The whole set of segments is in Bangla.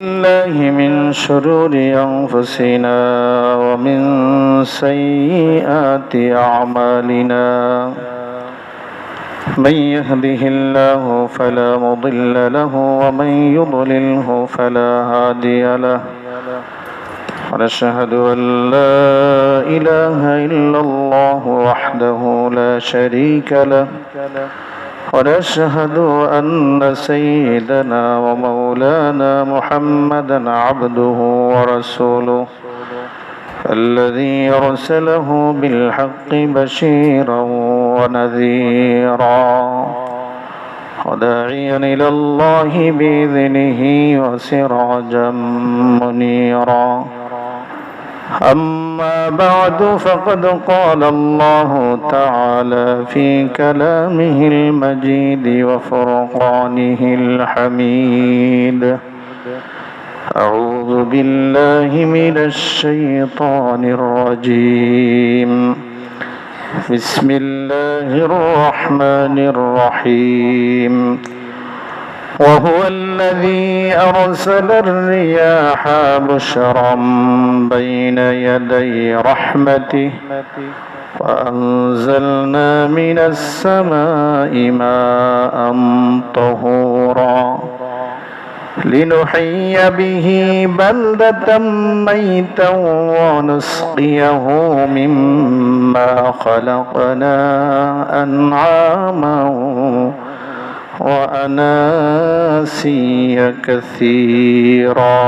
الله من شرور أنفسنا ومن سيئات أعمالنا من يهده الله فلا مضل له ومن يضلله فلا هادي له ونشهد أن لا إله إلا الله وحده لا شريك له ونشهد أن سيدنا ومولانا محمدا عبده ورسوله الذي أرسله بالحق بشيرا ونذيرا وداعيا إلى الله بإذنه وسراجا منيرا أما بعد فقد قال الله تعالى في كلامه المجيد وفرقانه الحميد أعوذ بالله من الشيطان الرجيم بسم الله الرحمن الرحيم وهو الذي أرسل الرياح بشرا بين يدي رحمته وأنزلنا من السماء ماء طهورا لنحيي به بلدة ميتا ونسقيه مما خلقنا أنعاما وأناسيا كثيرا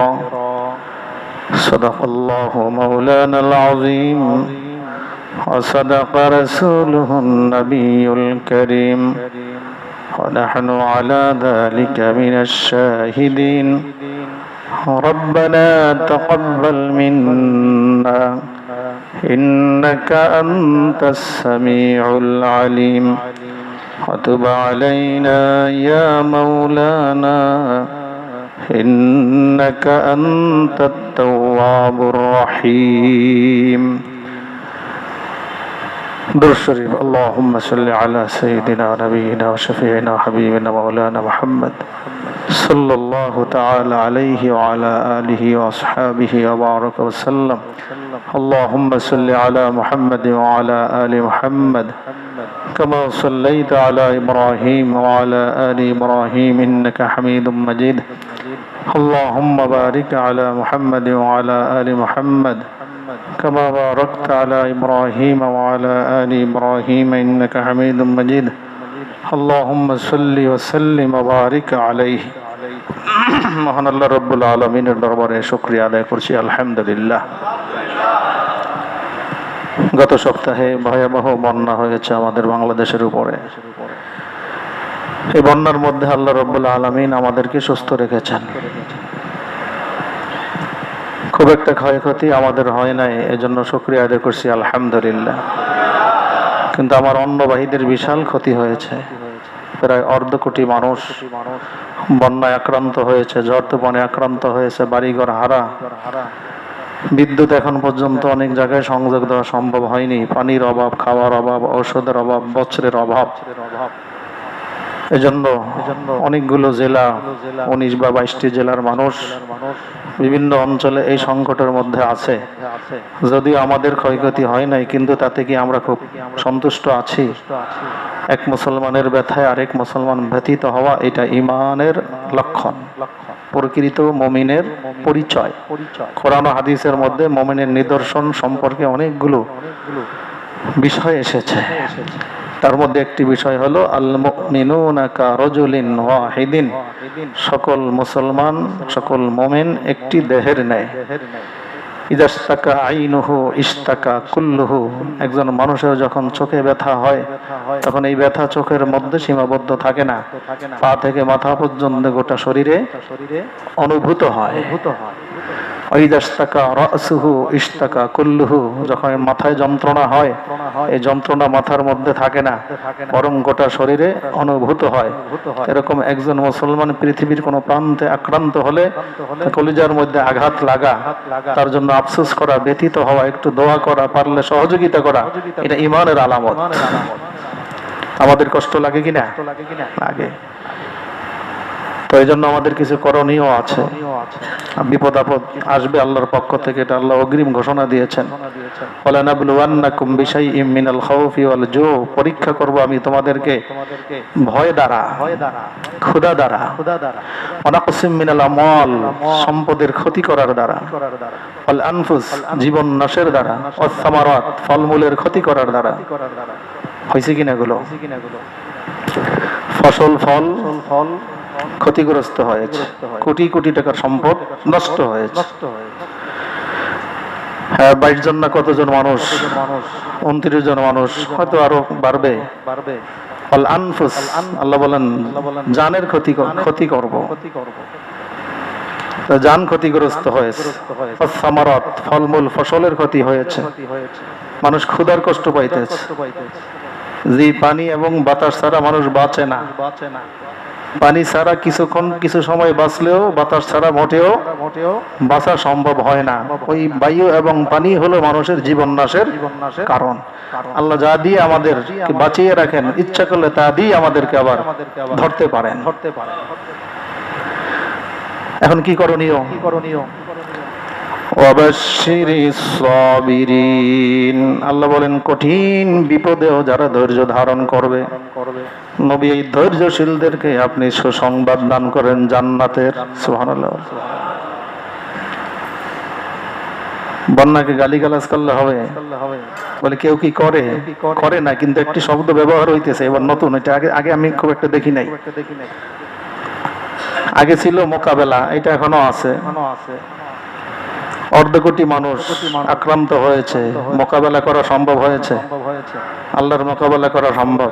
صدق الله مولانا العظيم وصدق رسوله النبي الكريم ونحن على ذلك من الشاهدين ربنا تقبل منا إنك أنت السميع العليم وتب علينا يا مولانا إنك أنت التواب الرحيم درود شريف اللهم صل على سيدنا نبينا وشفيعنا وحبيبنا مولانا محمد صلى الله تعالى عليه وعلى آله وأصحابه وبارك وسلم اللهم صل على محمد وعلى آل محمد كما صليت على إبراهيم وعلى آل إبراهيم إنك حميد مجيد اللهم بارك على محمد وعلى آل محمد كما باركت على إبراهيم وعلى آل إبراهيم إنك حميد مجيد اللهم صل وسلم وبارك عليه মহান আল্লাহ রব্বুল আলামিনের দরবারে শুকরিয়া আদায় করছি আলহামদুলিল্লাহ। গত সপ্তাহে ভয়াবহ বন্যা হয়েছে আমাদের বাংলাদেশের উপরে। এই বন্যার মধ্যে আল্লাহ রব্বুল আলামিন আমাদেরকে সুস্থ রেখেছেন। খুব একটা ক্ষয়ক্ষতি আমাদের হয় নাই, এজন্য শুকরিয়া আদায় করছি আলহামদুলিল্লাহ। কিন্তু আমার অন্যবাহীদের বিশাল ক্ষতি হয়েছে। প্রায় অর্ধ কোটি মানুষ বন্যায় আক্রান্ত হয়েছে, ঝড় তুফানে আক্রান্ত হয়েছে, বাড়িঘর হারা। বিদ্যুৎ এখন পর্যন্ত অনেক জায়গায় সংযোগ দেওয়া সম্ভব হয়নি। পানির অভাব, খাওয়ার অভাব, ঔষধের অভাব, বস্ত্রের অভাব। এজন্য অনেকগুলো জেলা, 19 বা 22টি জেলার মানুষ বিভিন্ন অঞ্চলে এই সংকটের মধ্যে আছে। যদিও আমাদের ক্ষয়ক্ষতি হয় নাই, কিন্তু তাতে কি আমরা খুব সন্তুষ্ট আছি? এক মুসলমানের ব্যথায় আরেক মুসলমান ব্যথিত হওয়া, এটা ঈমানের লক্ষণ, প্রকৃত মুমিনের পরিচয়। কোরআন ও হাদিসের মধ্যে মুমিনের নিদর্শন সম্পর্কে অনেকগুলো বিষয় এসেছে। তার মধ্যে একটি বিষয় হলো আল মুমিনুনা কারাজুলিন ওয়াহিদিন, সকল মুসলমান, সকল মুমিন একটি দেহের ন্যায়। ইদাস্তাকা আইনুহু ইস্তাকা কুল্লুহু, একজন মানুষের যখন চোখে ব্যথা হয় তখন এই ব্যথা চোখের মধ্যে সীমাবদ্ধ থাকে না, পা থেকে মাথা পর্যন্ত গোটা শরীরে অনুভূত হয়। ইদাস্তাকা রাসুহু ইস্তাকা কুল্লুহু, যখন মাথায় যন্ত্রণা হয় এই যন্ত্রণা মাথার মধ্যে থাকে না, বরং গোটা শরীরে অনুভূত হয়। এরকম একজন মুসলমান পৃথিবীর কোনো প্রান্তে আক্রান্ত হলে কলিজার মধ্যে আঘাত লাগা, তার জন্য আফসোস করা, ব্যথিত হওয়া, একটু দোয়া করা, পারলে সহযোগিতা করা, এটা ঈমানের আলামত। আমাদের কষ্ট লাগে কিনা? লাগে। তো এই জন্য আমাদের কিছু করণীয় আছে। বিপদ আপদ আসবে আল্লাহর পক্ষ থেকে, এটা আল্লাহ অগ্রিম ঘোষণা দিয়েছেন। ওয়ালানাবলুওয়ান্নাকুম বিশাইইম মিনাল খাউফি ওয়াল জু, পরীক্ষা করব আমি তোমাদেরকে ভয় দ্বারা, ক্ষুধা দ্বারা, ওয়ানাকসিম মিনাল আমওয়াল, সম্পদের ক্ষতি করার দ্বারা, ওয়াল আনফুস, জীবন নাশের দ্বারা, ওয়াস সামারাত, ফলমূলের ক্ষতি করার দ্বারা। হয়েছে কিনা এগুলো? ফসল ফল ক্ষতিগ্রস্ত হয়েছে, কোটি কোটি টাকার সম্পদ নষ্ট হয়েছে। 22 জন না কতজন মানুষ, 29 জন মানুষ, হয়তো আরো বাড়বে। আল আনফুস, আল্লাহ বলেন জানের ক্ষতি করব, জান ক্ষতিগ্রস্ত হয়েছে। সামারাত, ফলমূল ফসলের ক্ষতি হয়েছে, মানুষ ক্ষুধার কষ্ট পাইতেছে। যে পানি এবং বাতাস ছাড়া মানুষ বাঁচে না, পানি ছাড়া কিছু সময় বাঁচলেও বাতাস ছাড়া মোটেও বাঁচা সম্ভব হয় না। ওই বায়ু এবং পানি হলো মানুষের জীবন নাশের কারণ। আল্লাহ যা দিয়ে আমাদের বাঁচিয়ে রাখেন, ইচ্ছা করলে তা দিয়ে আমাদেরকে আবার ধরতে পারেন। এখন কি করণীয়? আল্লাহ বলেন কঠিন বিপদেও যারা ধৈর্য ধারণ করবে, নবী এই ধৈর্যশীলদেরকে আপনি সুসংবাদ দান করেন জান্নাতের। সুবহানাল্লাহ। বন্যাকে গালিগালাজ করলে হবে? বলে কেউ কি করে না, কিন্তু একটি শব্দ ব্যবহার হইতেছে এবার নতুন, এটা আগে আমি খুব একটা দেখি নাই। আগে ছিল মোকাবেলা, এটা এখনো আছে। অর্ধকোটি মানুষ আক্রান্ত হয়েছে, মোকাবেলা করা সম্ভব হয়েছে? আল্লাহর মোকাবেলা করা সম্ভব।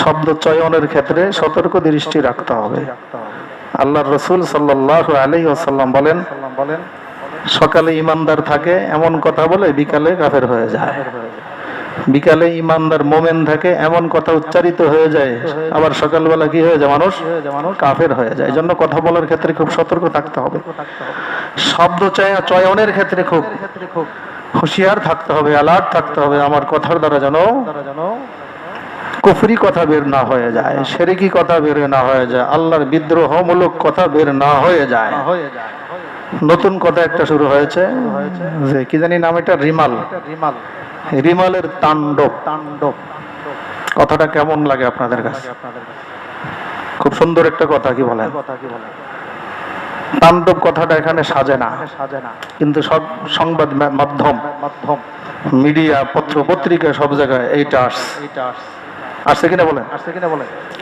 শব্দ চয়নের ক্ষেত্রে সতর্ক দৃষ্টি রাখতে হবে। আল্লাহর রাসূল সাল্লাল্লাহু আলাইহি ওয়াসাল্লাম বলেন, সকালে ইমানদার থাকে এমন কথা বলে বিকালে কাফের হয়ে যায়, বিকালে ইমানদার মোমেন থাকে এমন কথা উচ্চারিত হয়ে যায়, আবার সকালবেলা কি হয়ে যায়? মানুষ কাফের হয়ে যায়। এই জন্য কথা বলার ক্ষেত্রে খুব সতর্ক থাকতে হবে। শব্দ চয়নের ক্ষেত্রে খুব হুঁশিয়ার থাকতে হবে, অ্যালার্ট থাকতে হবে। আমার কথার দ্বারা যেন কুফরি কথা বের না হয়ে যায়, শিরকি কথা বের না হয়ে যায়, আল্লাহর বিদ্রোহমূলক কথা বের না হয়ে যায়। নতুন কথা একটা শুরু হয়েছে, যে কি জানি নাম, এটা রিমালের তাণ্ডব। কথাটা কেমন লাগে আপনাদের কাছে? খুব সুন্দর একটা কথা, কি বলেন? তাণ্ডব কথাটা এখানে সাজে না, কিন্তু সব সংবাদ মাধ্যম, মিডিয়া, পত্র পত্রিকা, সব জায়গায় এইটা আসছে কিনা বলেন?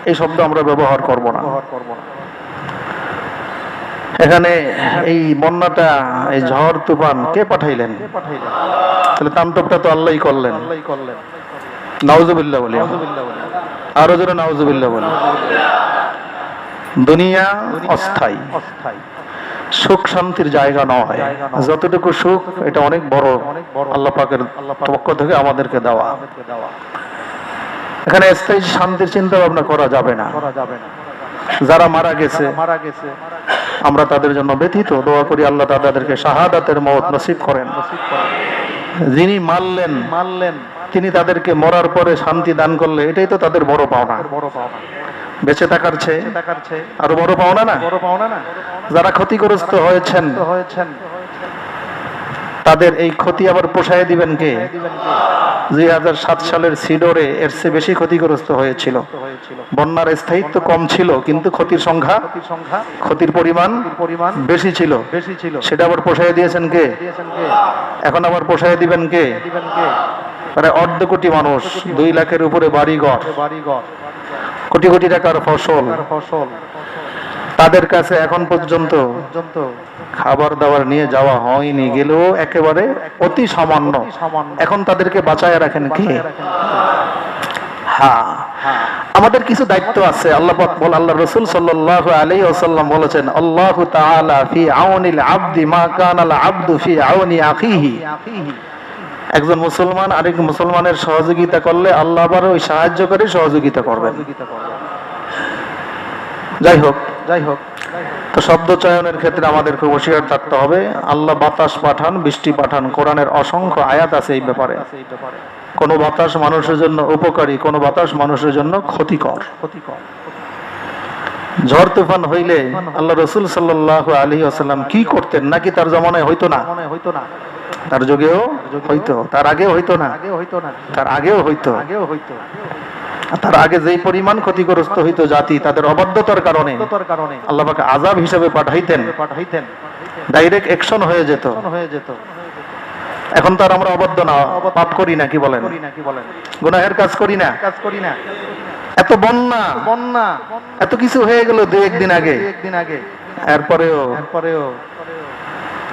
এই শব্দ আমরা ব্যবহার করব না। এখানে এই বন্যাটা, এই ঝড় তুফান কে পাঠাইলেন? তাহলে তাণ্ডবটা তো আল্লাহই করলেন। নাউজুবিল্লাহ বলি, আরো জোরে নাউজুবিল্লাহ বলি। দুনিয়া অস্থায়ী, সুখ শান্তির জায়গা নয়। যতটুকু সুখ এটা অনেক বড় আল্লাহ পাকের পক্ষ থেকে আমাদেরকে দেওয়া। এখানে স্থায়ী শান্তির চিন্তা ভাবনা করা যাবে না। যারা মারা গেছে আমরা তাদের জন্য ব্যথিত, দোয়া করি আল্লাহ তাদেরকে শাহাদাতের মওত নসিব করেন। যিনি মারলেন তিনি তাদেরকে মরার পরে শান্তি দান করলে এটাই তো তাদের বড় পাওনা। বেঁচে থাকার চেয়ে আরো বড় পাওনা না? যারা ক্ষতিগ্রস্ত হয়েছেন তাদের এই ক্ষতি আবার পোষায় দিবেন কে? 2007 সালের সিডরে এর চেয়ে বেশি ক্ষতিগ্রস্ত হয়েছিল। বন্যার স্থায়িত্ব কম ছিল, কিন্তু ক্ষতির সংখ্যা, ক্ষতির পরিমাণ বেশি ছিল। সেটা আবার পোষায় দিয়েছেন কে? এখন আবার পোষায় দিবেন কে? প্রায় অর্ধ কোটি মানুষ, 2 লাখের উপরে বাড়িঘর, কোটি কোটি টাকার ফসল, তাদের কাছে এখন পর্যন্ত খাবার দাবার নিয়ে যাওয়া হয়নি, গেলেও একেবারে অতি সামান্য। এখন তাদেরকে বাঁচায় রাখেন কে? হ্যাঁ, আমাদের কিছু দায়িত্ব আছে। আল্লাহ রাসূল সাল্লাল্লাহু আলাইহি ওয়াসাল্লাম বলেছেন, আল্লাহু তাআলা ফি আউনিল আবদি মা কানাল আবদু ফি আউনি আখিহি। একজন মুসলমান আরেক মুসলমানের সহযোগিতা করলে আল্লাহ আবার ওই সাহায্য করে সহযোগিতা করবেন। যাই হোক, তো শব্দ চয়নের ক্ষেত্রে আমাদের খুব হুঁশিয়ার থাকতে হবে। আল্লাহ বাতাস পাঠান, বৃষ্টি পাঠান, কোরআনের অসংখ্য আয়াত আছে এই ব্যাপারে। কোন বাতাস মানুষের জন্য উপকারী, কোন বাতাস মানুষের জন্য ক্ষতিকর। ঝড় তুফান হইলে আল্লাহ রাসূল সাল্লাল্লাহু আলাইহি ওয়াসাল্লাম কি করতেন? নাকি তার জামানায় হইতো না? তার যুগেও হইতো, তার আগেও হইতো না? তার আগেও হইতো। তার আগে যেই পরিমাণ ক্ষতিগ্রস্ত হইতো জাতি তাদের অবাধ্যতার কারণে আল্লাহ পাক আযাব হিসেবে পাঠাইতেন, ডাইরেক্ট অ্যাকশন হয়ে যেত। এখন তার আমরা অবাধ্য না, পাপ করি না, কি বলেন? গুনাহের কাজ করি না। এত বন্যা এত কিছু হয়ে গেল দু একদিন আগে, এরপরেও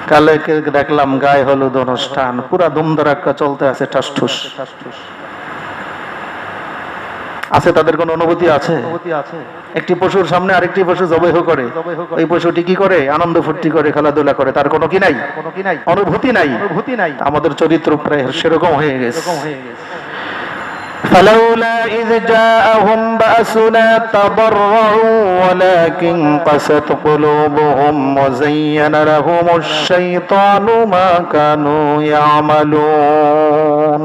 কালে দেখলাম গায়ে হলুদ অনুষ্ঠান পুরা ধুমধারাক্কা চলতে আছে, ঠাসঠুস আছে। তাদের কোন অনুভূতি আছে? একটি পশুর সামনে আরেকটি পশু জবাই করে, ওই পশুটি কি করে? আনন্দ ফুর্তি করে, খেলাধুলা করে, তার কোনো কি নাই, অনুভূতি নাই। আমাদের চরিত্র প্রায় সেরকম হয়ে গেছে। فلولا إذ جاءهم بأسنا تضرعوا ولكن قست قلوبهم وزين لهم الشيطان ما كانوا يعملون।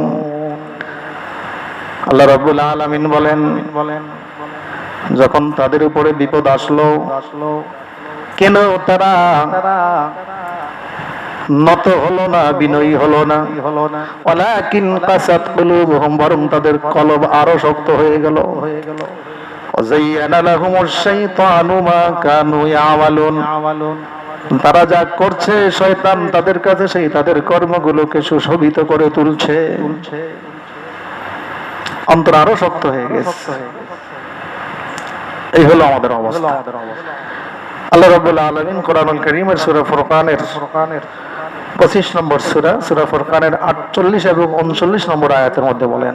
আল্লাহ রাব্বুল আলামিন বলেন, যখন তাদের উপরে বিপদ আসলো কেন তারা নত হলো না, বিনয়ী হলো না? ওয়ালাকিন কাসাত কুলুবুহুম, বরং তাদের কলব আরো শক্ত হয়ে গেল। ওয়াযায়্যানা লাহুমুশ শাইতানু মা কানু ইয়ামালুন, তারা যা করছে শয়তান তাদের কাছে সেই তাদের কর্মগুলোকে সুশোভিত করে তুলছে। অন্তর আরো শক্ত হয়ে গেছে। এই হলো আমাদের অবস্থা। আল্লাহ রাব্বুল আলামিন কোরআনুল কারীমের সূরা ফুরকানের 25 নম্বর সূরা, সূরা ফুরকানের 48 এবং 39 নম্বর আয়াতের মধ্যে বলেন,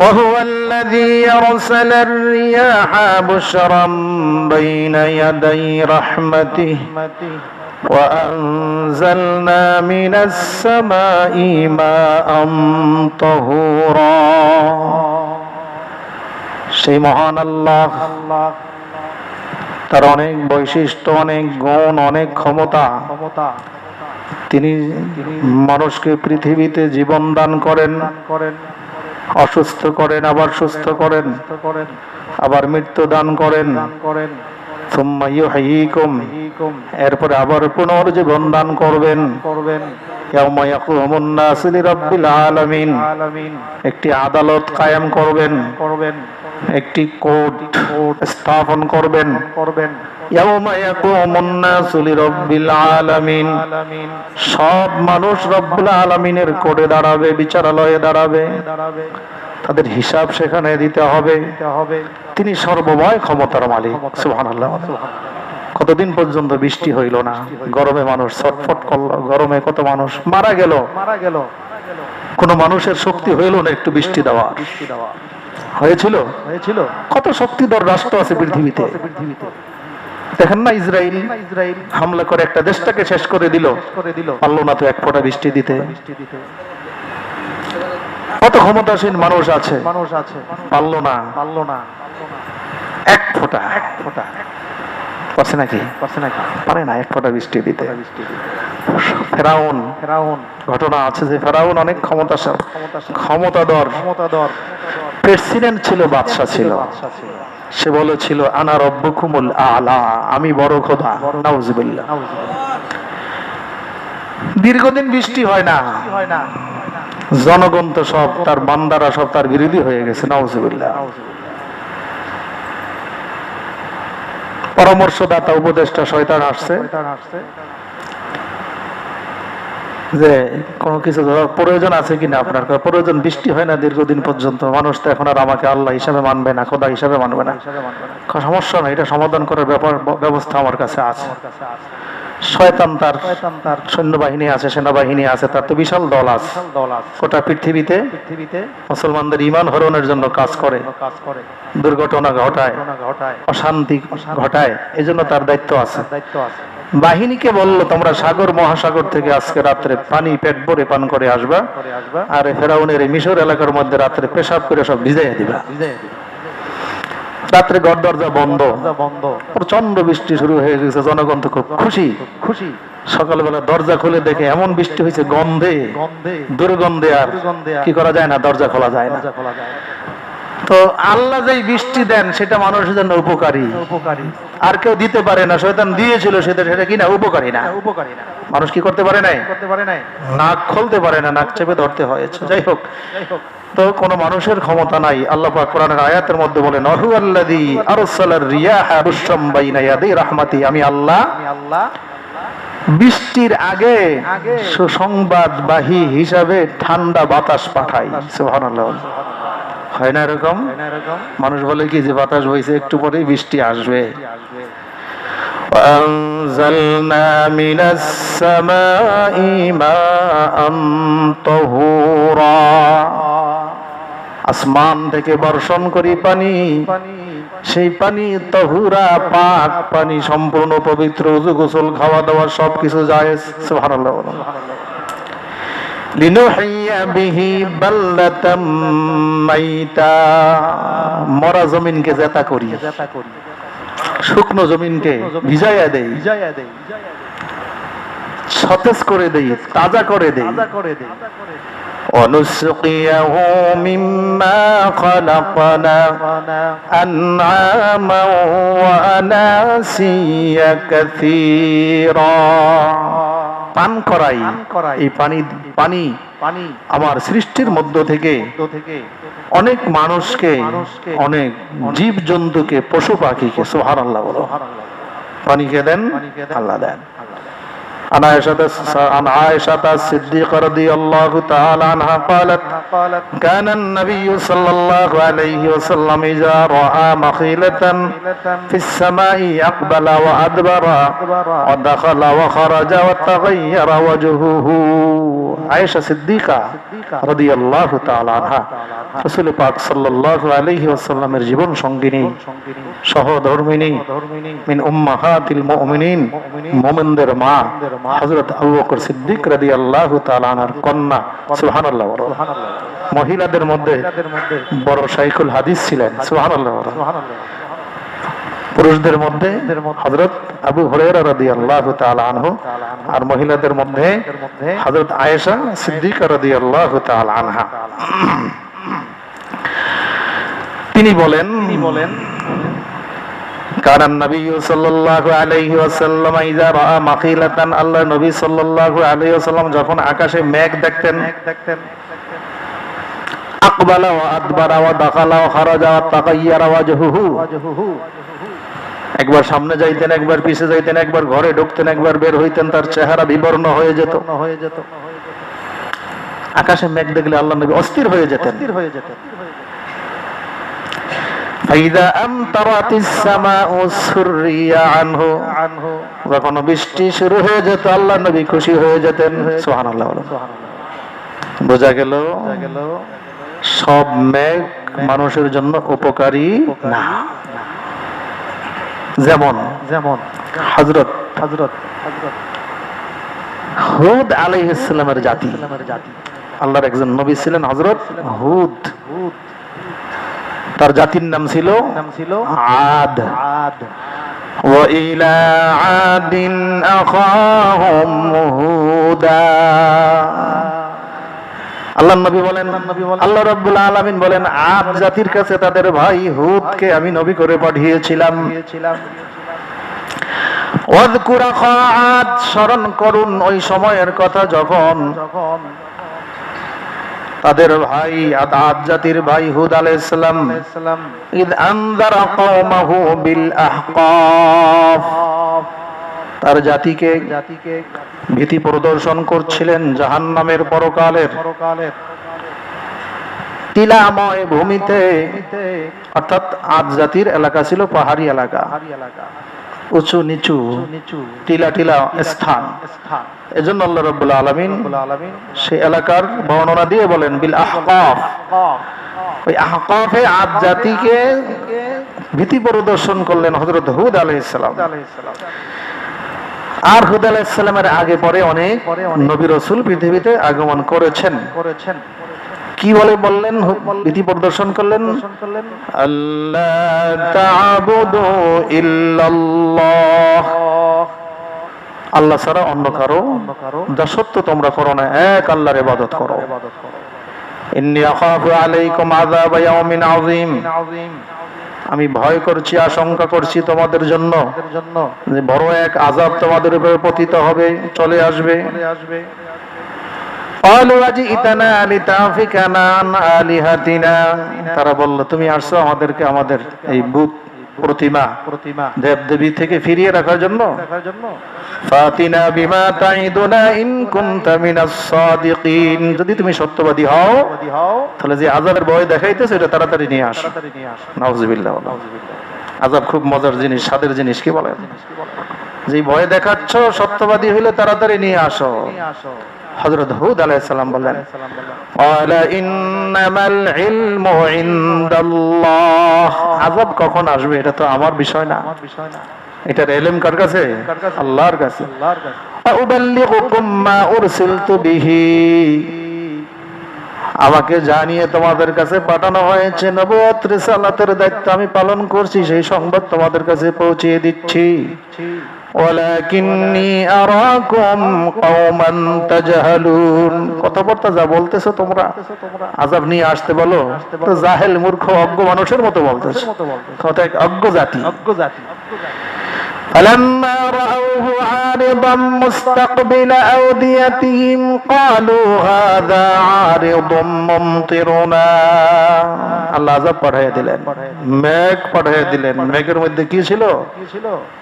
وهو الذي يرسل الرياح بشرا بين يدي رحمته وأنزلنا من السماء ماء طهورا। সেই মহান আল্লাহ, তার অনেক বৈশিষ্ট্য, অনেক গুণ, অনেক ক্ষমতা। তিনি মানুষকে পৃথিবীতে জীবন দান করেন, অসুস্থ করেন আবার সুস্থ করেন, আবার মৃত্যু দান করেন। সুম্মা ইউহয়িকুম, এরপরে আবার পুনর্জীবন দান করবেন। ইয়াউমা ইয়াকুমুন নাসু লিরাব্বিল আলামিন, একটি আদালত কায়েম করবেন, একটি কোর্ট স্থাপন করবেন। ইয়াউমা ইয়াকুমুন নাসু লিরাব্বিল আলামিন, সব মানুষ রব্বুল আলামিনের কোর্টে দাঁড়াবে, বিচারালয়ে দাঁড়াবে, তাদের হিসাব সেখানে দিতে হবে। তিনি সর্বময় ক্ষমতার মালিক। সুবহানাল্লাহ। কতদিন পর্যন্ত বৃষ্টি হইল না, গরমে মানুষ ছটফট করলো, গরমে কত মানুষ মারা গেল। কোন মানুষের শক্তি হইল না একটু বৃষ্টি দেওয়া? হয়েছিল? কত শক্তিধর রাষ্ট্র আছে পৃথিবীতে। দেখেন না, ইসরায়েল হামলা করে একটা দেশটাকে শেষ করে দিল, পারলো না তো এক ফোঁটা বৃষ্টি দিতে। কত ক্ষমতাসীন মানুষ আছে, পারলো না এক ফোঁটা। পারছে নাকি? পারে না এক ফোঁটা বৃষ্টি দিতে। ফেরাউন ঘটনা আছে যে ফেরাউন অনেক ক্ষমতাধর প্রেসিডেন্ট ছিল, বাদশা ছিল। সে বলেছিল আনা রব্বুকুমুল আলা, আমি বড় খোদা। নাউজুবিল্লাহ। দীর্ঘদিন বৃষ্টি হয় না, জনগণ তো সব তার বান্দারা সব তার বিরোধী হয়ে গেছে। নাউজুবিল্লাহ। পরামর্শদাতা উপদেষ্টা শয়তান আসছে যে কোনো কিছু প্রয়োজন আছে কিনা আপনার? প্রয়োজন, বৃষ্টি হয় না দীর্ঘদিন পর্যন্ত, মানুষ তো এখন আর আমাকে আল্লাহ হিসাবে মানবে না, খোদা হিসাবে মানবে না। সমস্যা না, এটা সমাধান করার ব্যবস্থা আমার কাছে আছে। শয়তান তার সৈন্যবাহিনী আছে, সেনাবাহিনী আছে, তার তো বিশাল দল আছে, গোটা পৃথিবীতে মুসলমানদের ঈমান হরণের জন্য কাজ করে, দুর্ঘটনা ঘটায়, অশান্তি ঘটায়, এজন্য তার দায়িত্ব আছে। বাহিনীকে বললো তোমরা সাগর মহাসাগর থেকে আজকে রাত্রে পানি পেট ভরে পান করে আসবা, আর ফেরাউনের এই মিশর এলাকার মধ্যে রাত্রে পেশাব করে সব ভিজাইয়া দিবা। রাত্রে ঘর দরজা বন্ধ, প্রচন্ড বৃষ্টি শুরু হয়ে গেছে। জনগণ তো খুব খুশি। সকালবেলা দরজা খুলে দেখে এমন বৃষ্টি হয়েছে, গন্ধে দুর্গন্ধে আর কি করা যায় না, দরজা খোলা যায় না। তো আল্লাহ যেই বৃষ্টি দেন সেটা মানুষের জন্য উপকারী, আর কেউ দিতে পারে না। শয়তান দিয়েছিল সেটা কি না উপকারী না? মানুষ কি করতে পারে নাই? নাক খুলতে পারে না, নাক চেপে ধরতে হয়েছে। যাই হোক, তো কোন মানুষের ক্ষমতা নাই। আল্লাহ পাক কোরআনের আয়াতের মধ্যে বলেন, ওহু আল্লাযী আরসালার রিয়াহা বুশরাম বাইনা ইয়াদাই রাহমাতি, আমি আল্লাহ বৃষ্টির আগে সুসংবাদবাহী হিসাবে ঠান্ডা বাতাস পাঠাই। সুবহানাল্লাহ। হয় না এরকম? মানুষ বলে কি যে বাতাস বইছে, একটু পরেই বৃষ্টি আসবে। وأنزلنا من السماء ماء طهورا, আসমান থেকে বর্ষণ করি পানি, সেই পানি তহুরা, পাক পানি, সম্পূর্ণ পবিত্র। ওযু গোসল খাওয়া দাওয়া সবকিছু জায়েজ। সুবহানাল্লাহ। লিনুহিয়া বিহি বালদাতাম মাইতা, মরা জমিনকে জেতা করি, শুকনো জমিনকে ভিজাইয়া দেই, সতেজ করে দেই, তাজা করে দেই। ونسقيه مما خلقنا أنعاما وأناسيا كثيرا, পান করাই। এই পানি আমার সৃষ্টির মধ্য থেকে অনেক মানুষকে, অনেক জীব জন্তুকে, পশু পাখিকে। সুবহানাল্লাহ বলো। পানি কে দেন? আল্লাহ দেন। عن عائشة الصديقة رضي الله تعالى عنها قالت كان النبي صلى الله عليه وسلم إذا رأى مخيلة في السماء أقبل وأدبر ودخل وخرج وتغير وجهه. عائشة الصديقة رضي الله تعالى عنها রাসূল পাক সাল্লাল্লাহু আলাইহি ওয়াসাল্লামের জীবন সঙ্গিনী, সহধর্মিনী, মিন উম্মাহাতিল মুমিনিন, মুমিনদের মা হযরত আবু বকর সিদ্দিক রাদিয়াল্লাহু তাআলা আনহার কন্যা। সুবহানাল্লাহ। মহিলাদের মধ্যে বড় শাইখুল হাদিস ছিলেন। সুবহানাল্লাহ। পুরুষদের মধ্যে হযরত আবু হুরায়রা রাদিয়াল্লাহু তাআলা আনহু, আর মহিলাদের মধ্যে হযরত আয়েশা সিদ্দিকা রাদিয়াল্লাহু তাআলা আনহা। তিনি বলেন, কারণ নবী সাল্লাল্লাহু আলাইহি ওয়াসাল্লাম ইযা রাআ মাখিলাতান, আল্লাহ নবী সাল্লাল্লাহু আলাইহি ওয়াসাল্লাম যখন আকাশে মেঘ দেখতেন, আকবালা ওয়া আদবারা ওয়া দাখালা ওয়া খারাজা ওয়া তাগায়্যারা ওয়াজহুহু, একবার সামনে যাইতেন, একবার পিছে যাইতেন, একবার ঘরে ঢুকতেন, একবার বের হইতেন, তার চেহারা বিবর্ণ হয়ে যেত। আকাশে মেঘ দেখলে আল্লাহ নবী অস্থির হয়ে যেতেন। ফাইদা আমতারাতিস সামাউ সুররিয়া আনহু, যখন বৃষ্টি শুরু হয়ে যেত আল্লাহ নবী খুশি হয়ে যেতেন। সুবহানাল্লাহ। বোঝা গেল সব মেঘ মানুষের জন্য উপকারী না। যেমন হযরত হুদ আলাইহিস সালামের জাতি, আল্লাহর একজন নবী ছিলেন হযরত হুদ। তার জাতির নাম ছিল আদ। ওয়া ইলা আদিন আখাহুম হুদা, আল্লাহ নবী বলেন, আল্লাহ রাব্বুল আলামিন বলেন, আদ জাতির কাছে তাদের ভাই হুদকে আমি নবী করে পাঠিয়েছিলাম। ওয়াযকুর আখা আদ, স্মরণ করুন ওই সময়ের কথা যখন তাদের ভাই আদ জাতির ভাই হুদ আলাইহিস সালাম ইদ আনযারা কওমাহু বিল আহকাফ, তার জাতিকে ভীতি প্রদর্শন করছিলেন জাহান্নামের পরকালের টিলাময় ভূমিতে। অর্থাৎ আদ জাতির এলাকা ছিল পাহাড়ি এলাকা, উঁচু নিচু টিলা টিলা স্থান। এজন্য আল্লাহ রাব্বুল আলামিন সেই এলাকার বর্ণনা দিয়ে বলেন বিল আহকাফ, ওই আহকাফে আদ জাতিকে ভীতি প্রদর্শন করলেন হযরত হুদ আলাইহিস সালাম। আর হুদ আলাইহিস সালামের আগে পরে অনেক নবী রাসূল পৃথিবীতে আগমন করেছেন। কি বললেন, ভীতি প্রদর্শন করলেন, আল্লাহ তা'বুদু ইল্লাল্লাহ, আল্লাহ ছাড়া অন্য কারো দাসত্ব তোমরা করো না, এক আল্লাহর ইবাদত করো। ইন্নী আখাফু আলাইকুম আযাব ইয়াউমিন আযীম, আমি ভয় করছি, আশঙ্কা করছি তোমাদের জন্য যে বড় এক আযাব তোমাদের উপরে পতিত হবে, চলে আসবে। তারা বলল, তুমি আসছো আমাদেরকে আমাদের এই বুত প্রতিমা দেব দেবী থেকে ফিরিয়ে রাখার জন্য। ফাতিনা বিমা তাইদুনা ইন কুনতা মিনাস সাদিকিন, যদি তুমি সত্যবাদী হও তাহলে যে আযাবের ভয় দেখাইতেছে এটা তাড়াতাড়ি নিয়ে আসো। নাউযুবিল্লাহ। আযাব খুব মজার জিনিস, স্বাদের জিনিস, কি বলেন? যে ভয় দেখাচ্ছ সত্যবাদী হইলে তাড়াতাড়ি নিয়ে আসো। হযরত হুদ আলাইহিস সালাম বলেন, ক্বালা ইন্নামাল ইলমু ইনদাল্লাহ, আযাব কখন আসবে এটা তো আমার বিষয় না, এটার ইলম কার কাছে? আল্লাহর কাছে। আউবাল্লিগুকুম মা উরসিলতু বিহি, আমাকে জানিয়ে তোমাদের কাছে পাঠানো হয়েছে, নবুয়ত রিসালাতের দায়িত্ব আমি পালন করছি, সেই সংবাদ তোমাদের কাছে পৌঁছে দিচ্ছি। ওয়ালাকিন্নী আরাকুম কওমান তাজহালুন, কথাবার্তা যা বলতেছো তোমরা আযাব নিয়ে আসতে বলো তো জাহেল মূর্খ অজ্ঞ মানুষের মতো বলতেছো, কথা এক অজ্ঞ জাতি। فلما رأوه عارضا مستقبل أوديتهم قالوا هذا عارض ممطرنا, আল্লাহ আযাব পাঠিয়ে দিলেন, মেঘ পাঠিয়ে দিলেন। মেঘের মধ্যে কি ছিল?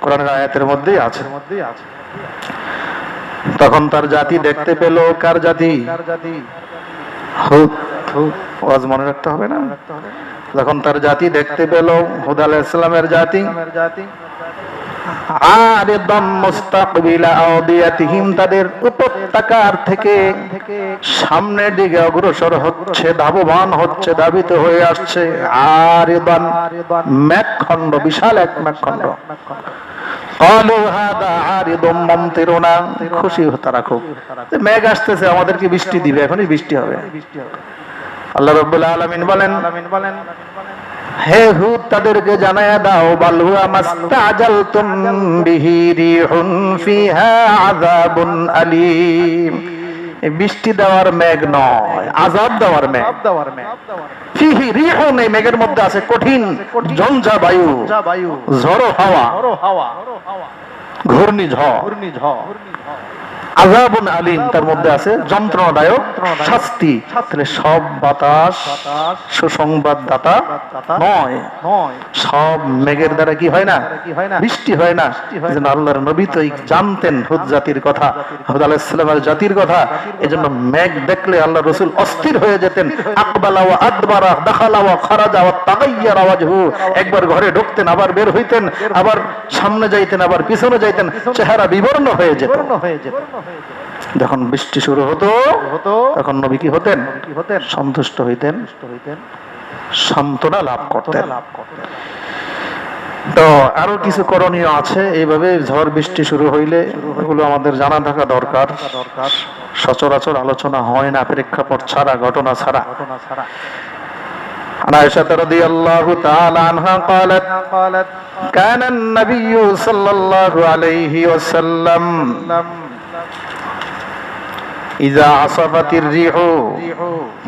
কোরআনের আয়াতের মধ্যেই আছে। তখন তার জাতি দেখতে পেল, কার জাতি? হুদ। ওয়াজ মনে রাখতে হবে না? যখন তার জাতি দেখতে পেল, হুদ আলাইহিস সালামের জাতি, আরিদাম মুস্তাকবিলা আওদিয়াতিহিম, তাদের উপত্যকার থেকে সামনের দিকে অগ্রসর হচ্ছে, ধাবমান হচ্ছে, ধাবিত হয়ে আসছে। আরিদান, মেঘখণ্ড, বিশাল এক মেঘখণ্ড। ক্বালু হাদা আরিদুম মুমতিরুনা, খুশি তারা খুব, মেঘ আসতেছে, আমাদেরকে বৃষ্টি দিবে, এখনই বৃষ্টি হবে। আল্লাহ রাব্বুল আলামিন বলেন, হে হুদ, তাদেরকে জানায়া দাও, বাল হুয়া মাস্তাজালতুম বিহি রিহুন ফিহা আযাবুন আলীম, এই বৃষ্টি দেওয়ার মেঘ নয়, আযাব দেওয়ার মেঘ। ফিহি রিহুন, এই মেঘের মধ্যে আছে কঠিন ঝঞ্ঝা বায়ু, ঝড়ো হাওয়া, ঘূর্ণিঝড়। আযাবুন আলীম, তার মধ্যে আছে যন্ত্রণাদায়ক শাস্তি। তাহলে সব বাতাস সুসংবাদদাতা নয়, সব মেঘের দ্বারা কি হয় না? বৃষ্টি হয় না। এজন্য আল্লাহর নবী তো জানতেন হুদ জাতির কথা, হুদ আলাইহিস সালামের জাতির কথা। এজন্য মেঘ দেখলে আল্লাহ রাসূল অস্থির হয়ে যেতেন। আকবালা ওয়া আদবারা, দাখালা ওয়া খারাজা ওয়া তাগায়্যারা ওয়াজহু, একবার ঘরে ঢুকতেন, আবার বের হইতেন, আবার সামনে যাইতেন, আবার পিছনে যাইতেন, চেহারা বিবর্ণ হয়ে যেত। যখন বৃষ্টি শুরু হতো তখন নবী কি হতেন? সন্তুষ্ট হইতেন, সান্ত্বনা লাভ করতেন। তো আরো কিছু করণীয় আছে, এইভাবে ঝড় বৃষ্টি শুরু হইলে এগুলো আমাদের জানা থাকা দরকার। সচরাচর আলোচনা হয় না, প্রেক্ষাপট ছাড়া, ঘটনা ছাড়া। عن عائشة رضي الله تعالى عنها قالت كان النبي صلى الله عليه وسلم إذا عصفت الريح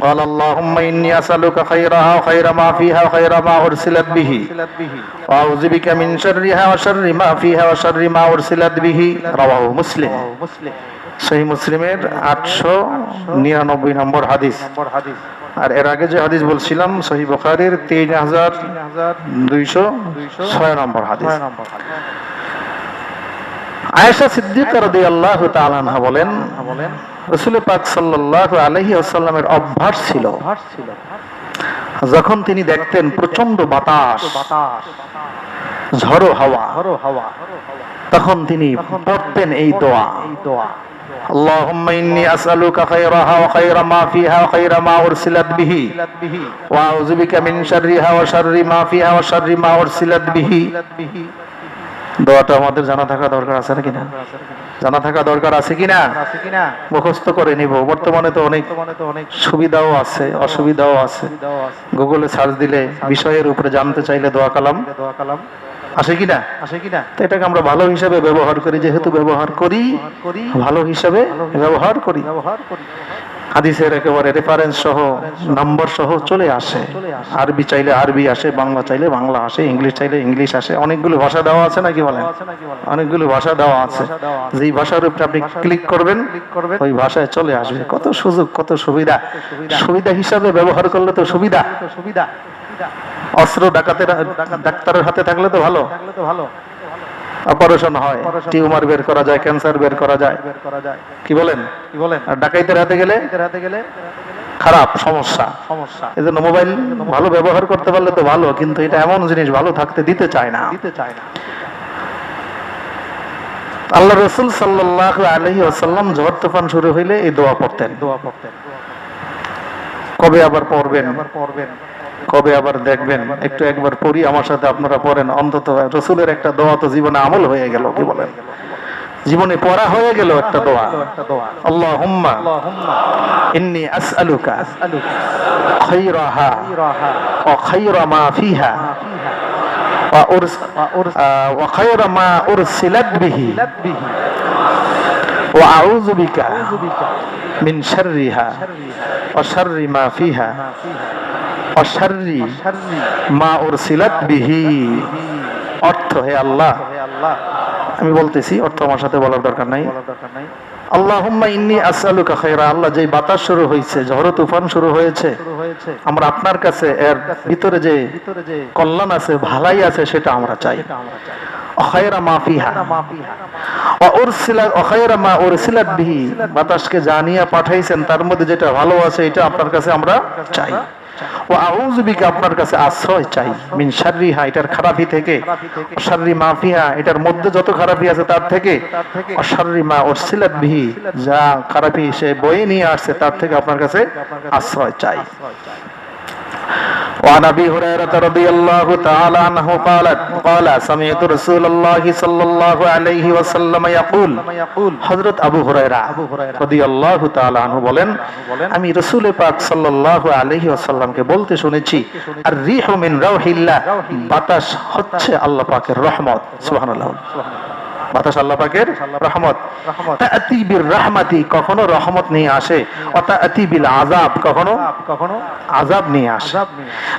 قال اللهم إني أسألك خيرها وخير ما فيها وخير ما أرسلت به وأعوذ بك من شرها وشر ما فيها وشر ما أرسلت به رواه مسلم। সহিহ মুসলিমের 899 নম্বর হাদিস। আর এর আগে যে হাদিস বলছিলাম সহিহ বুখারীর 3206 নম্বর হাদিস। আয়েশা সিদ্দিকা রাদিয়াল্লাহু তাআলা আনহা বলেন, রাসূল পাক সাল্লাল্লাহু আলাইহি ওয়াসাল্লামের অভ্যাস ছিল, যখন তিনি দেখতেন প্রচন্ড বাতাস, ঝড়ো হাওয়া, তখন তিনি পড়তেন এই দোয়া, اللهم إني أسألك خيرها وخير ما فيها وخير ما أرسلت به وأعوذ بك من شرها وشر ما فيها وشر ما أرسلت به। দোয়াটা আমাদের জানা থাকা দরকার আছে নাকি না? জানা থাকা দরকার আছে কিনা? মুখস্থ করে নিব। বর্তমানে তো অনেক সুবিধাও আছে, অসুবিধাও আছে। গুগলে সার্চ দিলে বিষয়ের উপরে জানতে চাইলে দোয়া কালাম আসে কিনা? তো এটাকে আমরা ভালো হিসাবে ব্যবহার করি, যেহেতু ব্যবহার করি, ভালো হিসাবে ব্যবহার করি। হাদিসের একেবারে রেফারেন্স সহ নম্বর সহ চলে আসে। আরবি চাইলে আরবি আসে, বাংলা চাইলে বাংলা আসে, ইংলিশ চাইলে ইংলিশ আসে। অনেকগুলো ভাষা দেওয়া আছে নাকি বলেন? অনেকগুলো ভাষা দেওয়া আছে। যেই ভাষার উপরে আপনি ক্লিক করবেন ওই ভাষায় চলে আসবে। কত সুযোগ, কত সুবিধা। সুবিধা হিসাবে ব্যবহার করলে তো সুবিধা। অস্ত্র ডাক্তারের হাতে থাকলে তো ভালো, অপারেশন হয়, টিউমার বের করা যায়, ক্যান্সার বের করা যায়, কি বলেন? আর ডাকাইতের হাতে গেলে খারাপ, সমস্যা। এজন্য মোবাইল ভালো ব্যবহার করতে পারলে তো ভালো, কিন্তু এটা এমন জিনিস ভালো থাকতে দিতে চায় না। আল্লাহ রাসূল সাল্লাল্লাহু আলাইহি ওয়াসাল্লাম ঝড় তুফান শুরু হইলে এই দোয়া পড়তেন। কবে আবার পড়বেন, কবে আবার দেখবেন, একটু একবার পড়ি, আমার সাথে আপনারা পড়েন। অন্তত রাসূলের একটা দোয়া তো জীবনে আমল হয়ে গেল, কি বলেন? জীবনে পড়া হয়ে গেল একটা দোয়া। আল্লাহুম্মা ইন্নী আসআলুকা খায়রাহা ওয়া খায়রা মা ফিহা ওয়া খায়রা মা উরসিলাত বিহি ওয়া আউযু বিকা মিন শাররিহা ওয়া শাররি মা ফিহা ওয়া শাররি মা উরসিলাত বিহি। অর্থ, হে আল্লাহ, আমি বলতেছি, অর্থ আমার সাথে বলার দরকার নাই। আল্লাহুম্মা ইন্নী আসআলুকা খায়রা, আল্লাহ, যে বাতাস শুরু হয়েছে, ঝড় তুফান শুরু হয়েছে, আমরা আপনার কাছে এর ভিতরে যে কল্যাণ আছে, ভালাই আছে, সেটা আমরা চাই। খায়রা মা ফিহা ওয়া উরসিলাত ওয়া খায়রা মা উরসিলাত বিহি, বাতাসকে জানিয়া পাঠাইছেন, তার মধ্যে যেটা ভালো আছে এটা আপনার কাছে আমরা চাই। ওয়া আউযু বিকা, আপনার কাছে আশ্রয় চাই, মিন শাররিহা, এটার খারাপি থেকে, শাররি মা ফিহা, এটার মধ্যে যত খারাপি আছে তার থেকে, ওয়া শাররি মা উরসিলাত বিহি, যা খারাপি সে বয়ে নিয়ে আসছে তার থেকে আপনার কাছে আশ্রয় চাই। وعن ابي هريره رضي الله تعالى عنه قال سمعت رسول الله صلى الله عليه وسلم يقول, হযরত আবু হুরায়রা রাদিয়াল্লাহু তাআলা আনহু বলেন, আমি রাসূল পাক সাল্লাল্লাহু আলাইহি ওয়াসাল্লামকে বলতে শুনেছি, আর রিহু মিন রাউহিল্লাহ, বাতাস হচ্ছে আল্লাহ পাকের রহমত। সুবহানাল্লাহ। বাতাস আল্লাহ পাকের রহমত। তাআতি বির রাহমাতি, কখনো রহমত নিয়ে আসে, ওয়া তাআতি বিল আযাব, কখনো আযাব নিয়ে আসে।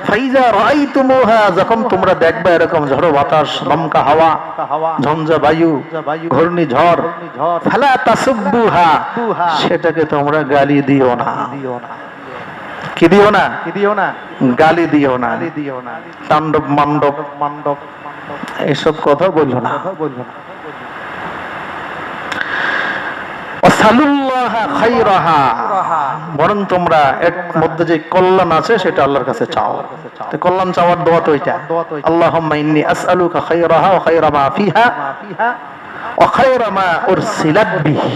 ফাইজা রাআইতুমুহা, যখন তোমরা দেখবে এরকম ঝড়ো বাতাস, দমকা হাওয়া, ঝঞ্ঝা বায়ু, ঘূর্ণিঝড়, ফালা তাসুবুহা, সেটাকে তোমরা গালি দিও না। কি দিও না? গালি দিও না, তাণ্ডব মান্ডব এসব কথা বললো না। বরং তোমরা এর মধ্যে যে কল্যাণ আছে সেটা আল্লাহর কাছে চাও। কল্যাণ চাওয়ার দোয়া তো এটা, আল্লাহুম্মা ইন্নী আসআলুকা খায়রাহা ওয়া খায়রা মা ফিহা ওয়া খায়রা মা উরসিলাত বিহি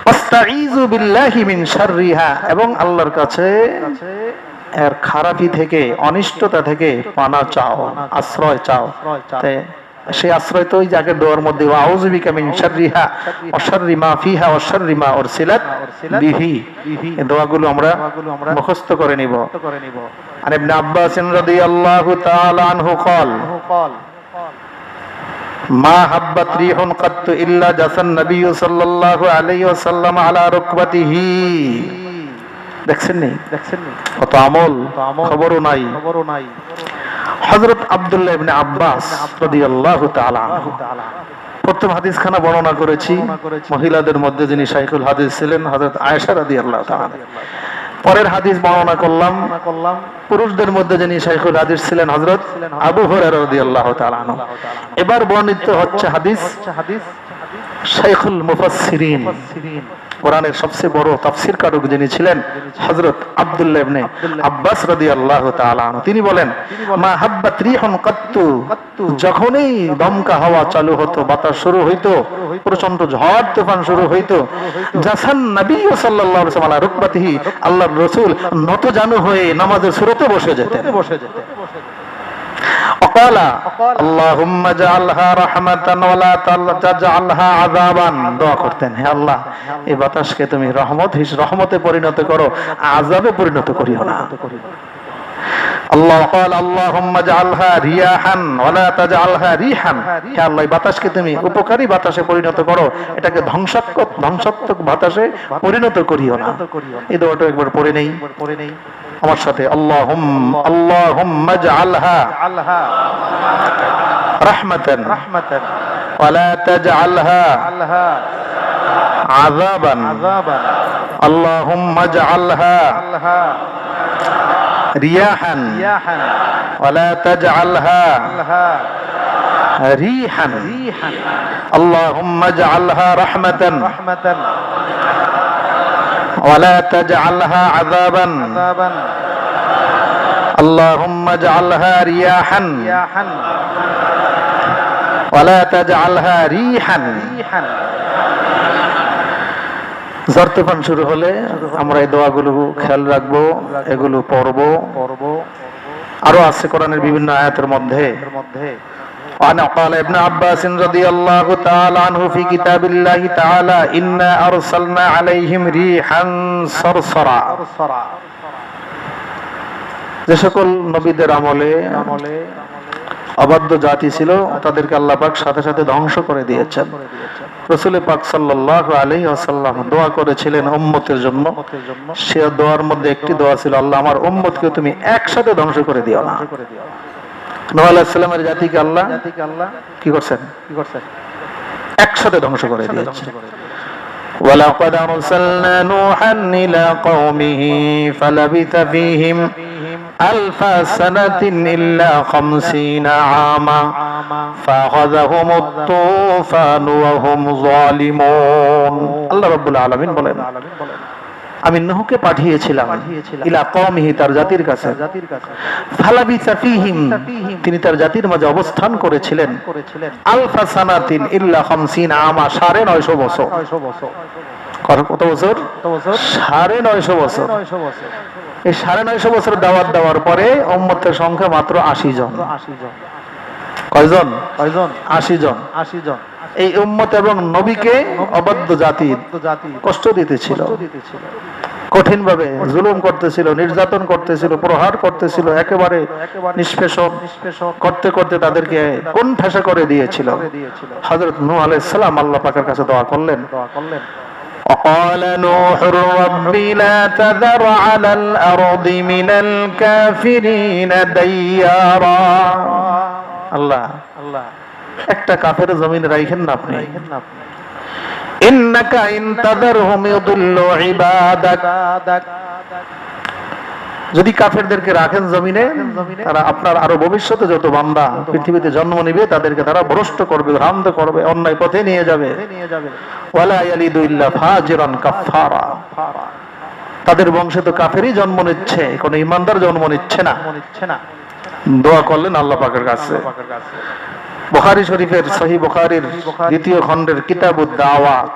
ওয়াস্তাঈযু বিল্লাহি মিন শাররিহা, এবং আল্লাহর কাছে এর খারাপি থেকে, অনিষ্টতা থেকে পানা চাও, আশ্রয় চাও। সেই আশ্রয় তো ওই যাকে দোয়ার মধ্যে, আউযু বিকা মিন শাররিহা ওয়া শাররি মা ফিহা ওয়া শাররি মা উরসিলাত বিহি, এই দোয়াগুলো আমরা মুখস্থ করে নিব। আর ইবনে আব্বাস রাদিয়াল্লাহু তাআলা আনহু قال মা হাব্বাত রিহুন কাত্তু ইল্লা জাসান নবী সাল্লাল্লাহু আলাইহি ওয়াসাল্লাম আলা রুকবাতিহি। দেখছেন নি কত আমল, খবরও নাই। হযরত আব্দুল্লাহ ইবনে আব্বাস রাদিয়াল্লাহু তাআলা আনহু প্রথম হাদিসখানা বর্ণনা করেছি। মহিলাদের মধ্যে যিনি শাইখুল হাদিস ছিলেন হযরত আয়েশা রাদিয়াল্লাহু তাআলা। পরের হাদিস বর্ণনা করলাম পুরুষদের মধ্যে যিনি শাইখুল হাদিস ছিলেন হযরত আবু হুরায়রা রাদিয়াল্লাহু তাআলা আনহু। এবার বর্ণিত হচ্ছে হাদিস শাইখুল মুফাসসিরিন, কোরআনের সবচেয়ে বড় তাফসীর কারক যিনি ছিলেন হযরত আব্দুল্লাহ ইবনে আব্বাস রাদিয়াল্লাহু তাআলা আনহু, তিনি বলেন, মা হাব্বাত রিহুন কাত্তু, যখনই দমকা হাওয়া চালু হতো, বাতাস শুরু হইতো, প্রচন্ড ঝড় তুফান শুরু হইতো, জাসান নবী সাল্লাল্লাহু আলাইহি ওয়াসাল্লাম রুকবাতিহি, আল্লাহর রাসূল নতজানু হয়ে নামাজের সুরতে বসে যেতেন। وقال اللهم اجعلها رحمة ولا تجعلها عذابا, দোয়া করতেন, হে আল্লাহ এই বাতাসকে তুমি রহমতে পরিণত করো, আযাবে পরিণত করিও না। আল্লাহ قال اللهم اجعلها رياحا ولا تجعلها ريحا, হে আল্লাহ বাতাসকে তুমি উপকারী বাতাসে পরিণত করো, এটাকে ধ্বংসাত্মক বাতাসে পরিণত করিও না। এই দোয়াটা একবার পড়ে নেই আমার সাথে, اللهم اجعلها رحمة ولا تجعلها عذابا اللهم اجعلها رياحا ولا تجعلها ريحا اللهم اجعلها رحمة ولا تجعلها عذابا اللهم اجعلها رياحا ولا تجعلها ريحا। ঝড় তুফান শুরু হলে আমরা এই দোয়াগুলো খেয়াল রাখবো, এগুলো পড়বো। আরো আছে কোরআনের বিভিন্ন আয়াতের মধ্যে। وعن قال ابن عباس رضي الله تعالى عنه في كتاب الله تعالى إنا أرسلنا عليهم ريحا صرصرا, যে সকল নবীদের আমলে অবাধ্য জাতি ছিল তাদেরকে আল্লাহ পাক সাথে সাথে ধ্বংস করে দিয়েছেন। রাসূল পাক সাল্লাল্লাহু আলাইহি ওয়াসাল্লাম দোয়া করেছিলেন উম্মতের জন্য। সে দোয়ার মধ্যে একটি দোয়া ছিল, আল্লাহ আমার উম্মতকে তুমি একসাথে ধ্বংস করে দিও না। নূহ আলাইহিস সালামের জাতিকে আল্লাহ কি করছেন? একসাথে ধ্বংস করে দিয়েছেন। وَلَقَدْ أَرْسَلْنَا نُوحًا إِلَى قَوْمِهِ فَلَبِثَ فِيهِمْ أَلْفَ سَنَةٍ إِلَّا 50 عَامًا فَأَخَذَهُمُ الطُّوفَانُ وَهُمْ ظَالِمُونَ। আল্লাহ রাব্বুল আলামিন বলেন, আমি নূহকে পাঠিয়েছিলাম ইলা কওমিহি, তার জাতির কাছে। ফালাবিসা ফীহিম, তিনি তার জাতির মাঝে অবস্থান করেছিলেন। আলফা সানাতিন ইল্লা 50 আমা, 950 বছর। কত বছর? 950 বছর। এই 950 বছর দাওয়াত দেওয়ার পরে উম্মতের সংখ্যা মাত্র 80 জন। কয়জন? 80 জন। এই উম্মত এবং নবীকে অবাধ্য জাতি কষ্ট দিতেছিল, কঠিন ভাবে জুলুম করতেছিল, নির্যাতন করতেছিল, প্রহার করতেছিল, একেবারে নিষ্পেষণ করতে করতে তাদেরকে কোণঠাসা করে দিয়েছিল। হযরত নূহ আলাইহিস সালাম আল্লাহ পাকের কাছে দোয়া করলেন, وقال نوح رب لا تذر على الأرض من الكافرين ديارا, আল্লাহ একটা কাফের জমিন রাখেন না আপনি। ইন্নাকা ইন তাদারহুম ইউদিল্লু ইবাদাক, যদি কাফেরদেরকে রাখেন জমিনে, তারা আপনার আরো ভবিষ্যতে যত বান্দা পৃথিবীতে জন্ম নেবে তাদেরকে তারা ভ্রষ্ট করবে, ভ্রান্ত করবে, অন্যায় পথে নিয়ে যাবে। ওয়ালা ইয়ালিদু ইল্লা ফাজিরান কাফফারা, তাদের বংশে তো কাফেরই জন্ম নিচ্ছে, কোনো ইমানদার জন্ম নিচ্ছে না। দোয়া করলেন আল্লাহ পাকের কাছে। বুখারী শরীফের সহিহ বুখারীর দ্বিতীয় খণ্ডের কিতাবুদ দাওয়াত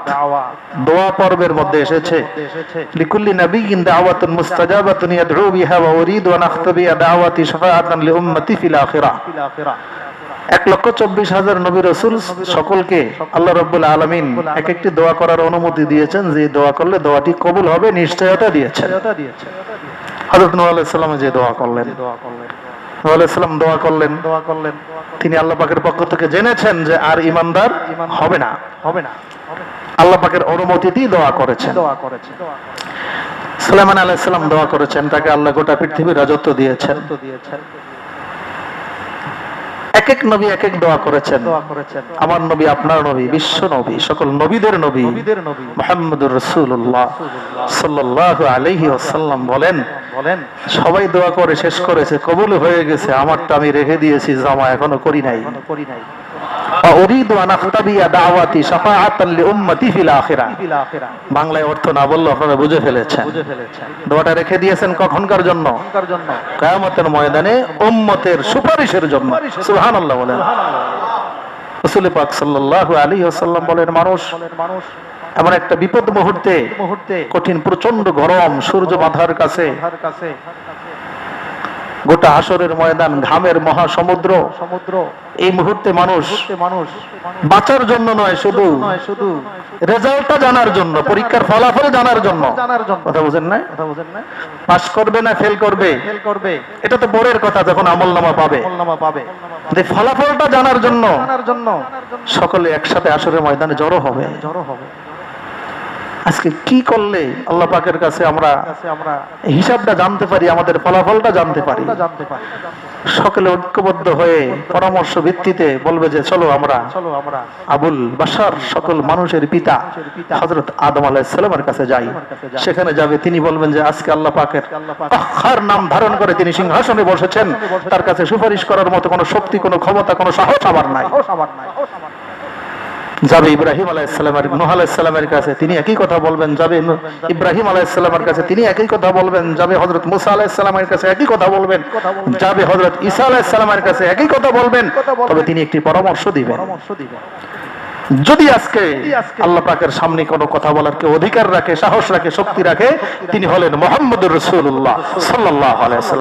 দোয়া পর্বের মধ্যে এসেছে, লিকুল্লি নাবিয়্যিন দাওয়াতুন মুস্তাজাবাতুন ইয়াদউ বিহা ওয়া উরিদু আন আখতাবি দাওয়াতি শাফাআতান লিউম্মতি ফিল আখিরাহ। 1,24,000 নবী রাসূল সকলকে আল্লাহ রাব্বুল আলামিন এক একটি দোয়া করার অনুমতি দিয়েছেন, যে দোয়া করলে দোয়াটি কবুল হবে নিশ্চয়তা দিয়েছেন। হযরত নূহ আলাইহিস সালাম যে দোয়া করলেন, নূহ আলাইহিস সালাম দোয়া করলেন, তিনি আল্লাহ পাকের পক্ষ থেকে জেনেছেন যে আর ইমানদার হবে না। আল্লাহ পাকের অনুমতিতেই দোয়া করেছেন। সুলাইমান আলাইহিস সালাম দোয়া করেছেন, তাকে আল্লাহ গোটা পৃথিবীর রাজত্ব দিয়েছেন। এক এক নবী এক এক দোয়া করেছেন। আমার নবী, আপনার নবী, বিশ্ব নবী, সকল নবীদের নবী মুহাম্মদুর রাসূলুল্লাহ সাল্লাল্লাহু আলাইহি ওয়াসাল্লাম বলেন, সবাই দোয়া করে শেষ করেছে, কবুল হয়ে গেছে, আমারটা আমি রেখে দিয়েছি জমা, এখনো করি নাই। উরিদু আন আখতাবিয়া দাওয়াতি শাফাআতান লিউম্মতি ফিল আখিরাহ। বাংলায় অর্থ না বললে আপনারা বুঝে ফেলেছেন। দোয়াটা রেখে দিয়েছেন কখনকার জন্য? কিয়ামতের ময়দানে উম্মতের সুপারিশের জন্য। সুবহানাল্লাহ বলেন। রাসূল পাক সাল্লাল্লাহু আলাইহি ওয়াসাল্লাম বলেন, মানুষ এমন একটা বিপদ মুহূর্তে, কঠিন প্রচন্ড গরম, সূর্য মাথার কাছে, গোটা হাসরের ময়দান ঘামের মহাসমুদ্র। এই মুহূর্তে মানুষ বাঁচার জন্য নয়, শুধু রেজাল্টটা জানার জন্য, পরীক্ষার ফলাফল জানার জন্য। কথা বুঝেন না? পাস করবে না ফেল করবে এটা তো পরের কথা, যখন আমলনামা পাবে। ফলাফলটা জানার জন্য সকলে একসাথে হাসরের ময়দানে জড়ো হবে। আজকে কি করলে আল্লাহ পাকের কাছে আমরা হিসাবটা জানতে পারি, আমাদের ফলাফলটা জানতে পারি? সকলে ঐক্যবদ্ধ হয়ে পরামর্শ ভিত্তিতে বলবে যে চলো আমরা আবুল বাশার, সকল মানুষের পিতা হযরত আদম আলাইহিস সালামের কাছে যাই। সেখানে যাবে, তিনি বলবেন যে আজকে আল্লাহ পাকের কাহ্হার নাম ধারণ করে তিনি সিংহাসনে বসেছেন, তার কাছে সুপারিশ করার মতো কোনো শক্তি, কোনো ক্ষমতা, কোনো সাহস আমার নাই। যাবে ইব্রাহিম আলাইহিস সালামের, নূহ আলাইহিস সালামের কাছে, তিনি একই কথা বলবেন। যাবে ইব্রাহিম আলাইহিস সালামের কাছে, তিনি একই কথা বলবেন। যাবে হযরত মুসা আলাইহিস সালামের কাছে, একই কথা বলবেন। যাবে হযরত ঈসা আলাইহিস সালামের কাছে, একই কথা বলবেন। তবে তিনি একটি পরামর্শ দিবেন। যদি আজকে আল্লাহ পাকের সামনে কোনো কথা বলার কেউ অধিকার রাখে, সাহস রাখে, শক্তি রাখে, তিনি হলেন মুহাম্মদুর রাসূলুল্লাহ সাল্লাল্লাহু আলাইহি ওয়াসাল্লাম।